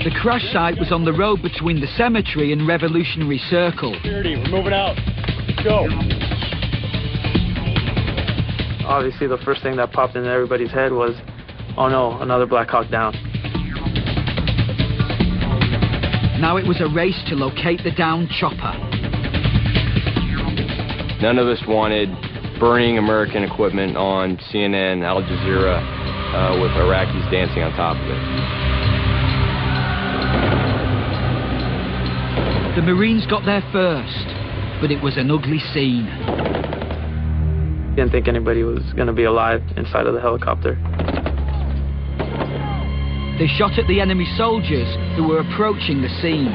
The crash site was on the road between the cemetery and Revolutionary Circle. Security, we're moving out. Let's go. Obviously, the first thing that popped into everybody's head was, oh no, another Black Hawk down. Now it was a race to locate the downed chopper. None of us wanted burning American equipment on CNN, Al Jazeera, with Iraqis dancing on top of it. The Marines got there first, but it was an ugly scene. Didn't think anybody was going to be alive inside of the helicopter. They shot at the enemy soldiers who were approaching the scene.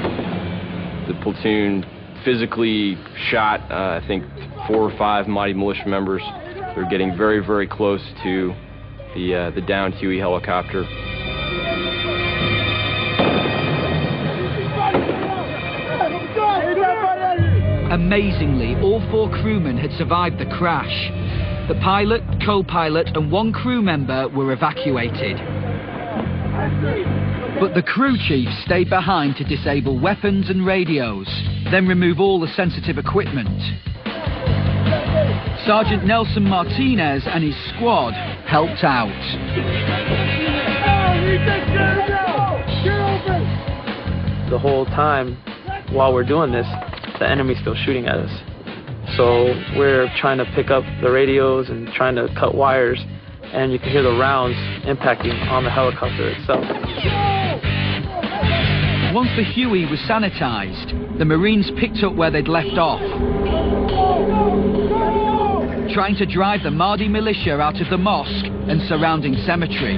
The platoon physically shot, I think, 4 or 5 Mahdi militia members. They were getting very, very close to the downed Huey helicopter. Amazingly, all 4 crewmen had survived the crash. The pilot, co-pilot, and 1 crew member were evacuated. But the crew chief stayed behind to disable weapons and radios, then remove all the sensitive equipment. Sergeant Nelson Martinez and his squad helped out. The whole time, while we're doing this, the enemy's still shooting at us. So we're trying to pick up the radios and trying to cut wires, and you can hear the rounds impacting on the helicopter itself. Once the Huey was sanitized, the Marines picked up where they'd left off, trying to drive the Mahdi militia out of the mosque and surrounding cemetery.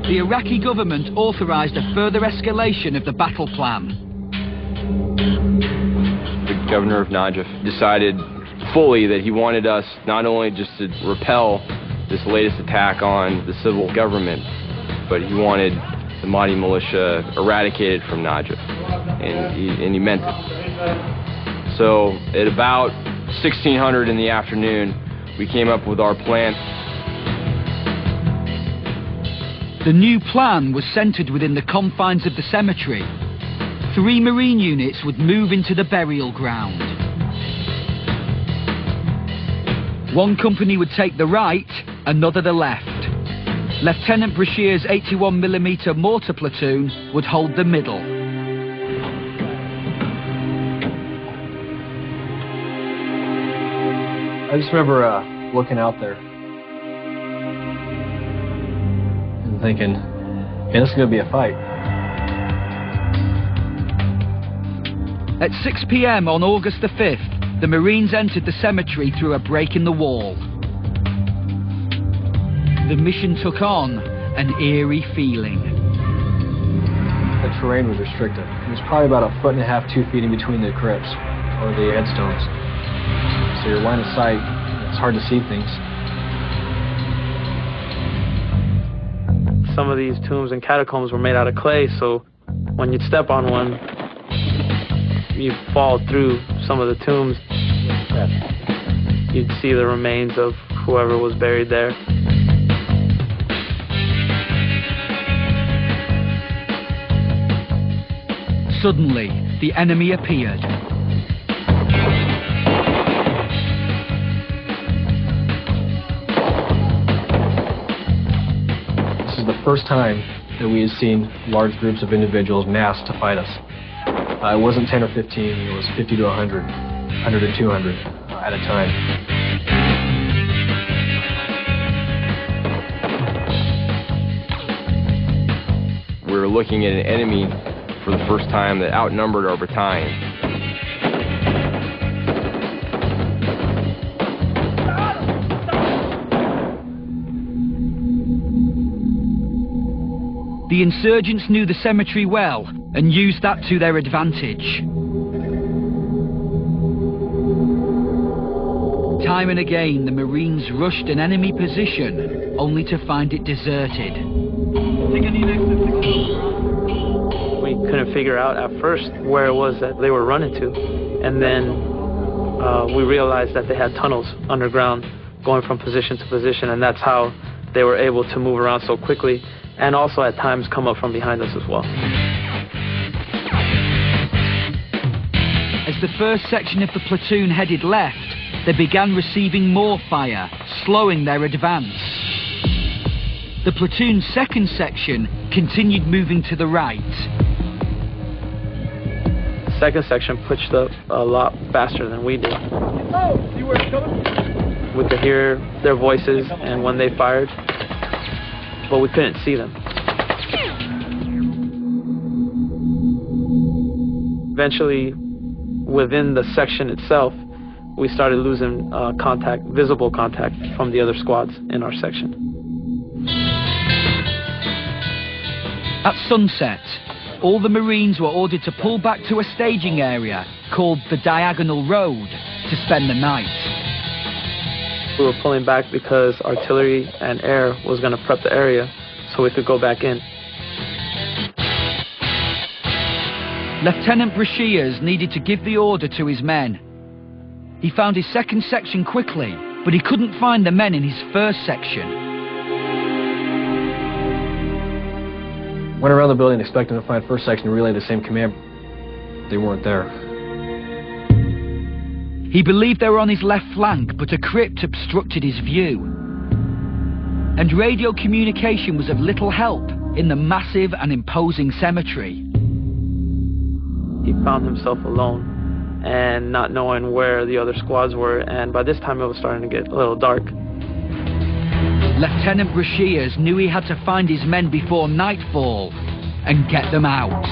The Iraqi government authorized a further escalation of the battle plan. The governor of Najaf decided fully that he wanted us not only just to repel this latest attack on the civil government, but he wanted the Mahdi militia eradicated from Najaf, and he meant it. So at about 1600 in the afternoon, we came up with our plan. The new plan was centered within the confines of the cemetery. 3 Marine units would move into the burial ground. 1 company would take the right, another the left. Lieutenant Brashear's 81mm mortar platoon would hold the middle. I just remember looking out there and thinking, man, this is going to be a fight. At 6 p.m. on August the 5th, the Marines entered the cemetery through a break in the wall. The mission took on an eerie feeling. The terrain was restricted. It was probably about 1.5 to 2 feet in between the crypts, or the headstones. So your line of sight, it's hard to see things. Some of these tombs and catacombs were made out of clay, so when you'd step on one, you'd fall through some of the tombs. You'd see the remains of whoever was buried there. Suddenly, the enemy appeared. This is the first time that we had seen large groups of individuals massed to fight us. It wasn't 10 or 15, it was 50 to 100, 100 to 200 at a time. We were looking at an enemy for the first time that outnumbered our battalion. The insurgents knew the cemetery well and used that to their advantage. Time and again, the Marines rushed an enemy position, only to find it deserted. We couldn't figure out at first where it was that they were running to. And then we realized that they had tunnels underground going from position to position, and that's how they were able to move around so quickly and also at times come up from behind us as well. As the first section of the platoon headed left, they began receiving more fire, slowing their advance. The platoon's second section continued moving to the right. The second section pushed up a lot faster than we did. Oh, see where it's coming? We could hear their voices and when they fired, but we couldn't see them. Eventually, within the section itself, we started losing contact, visible contact from the other squads in our section. At sunset, all the Marines were ordered to pull back to a staging area called the Diagonal Road to spend the night. We were pulling back because artillery and air was going to prep the area so we could go back in. Lieutenant Brashears needed to give the order to his men. He found his second section quickly, but he couldn't find the men in his first section. Went around the building expecting to find first section and relay the same command. They weren't there. He believed they were on his left flank, but a crypt obstructed his view. And radio communication was of little help in the massive and imposing cemetery. He found himself alone and not knowing where the other squads were, and by this time it was starting to get a little dark. Lieutenant Brashears knew he had to find his men before nightfall and get them out.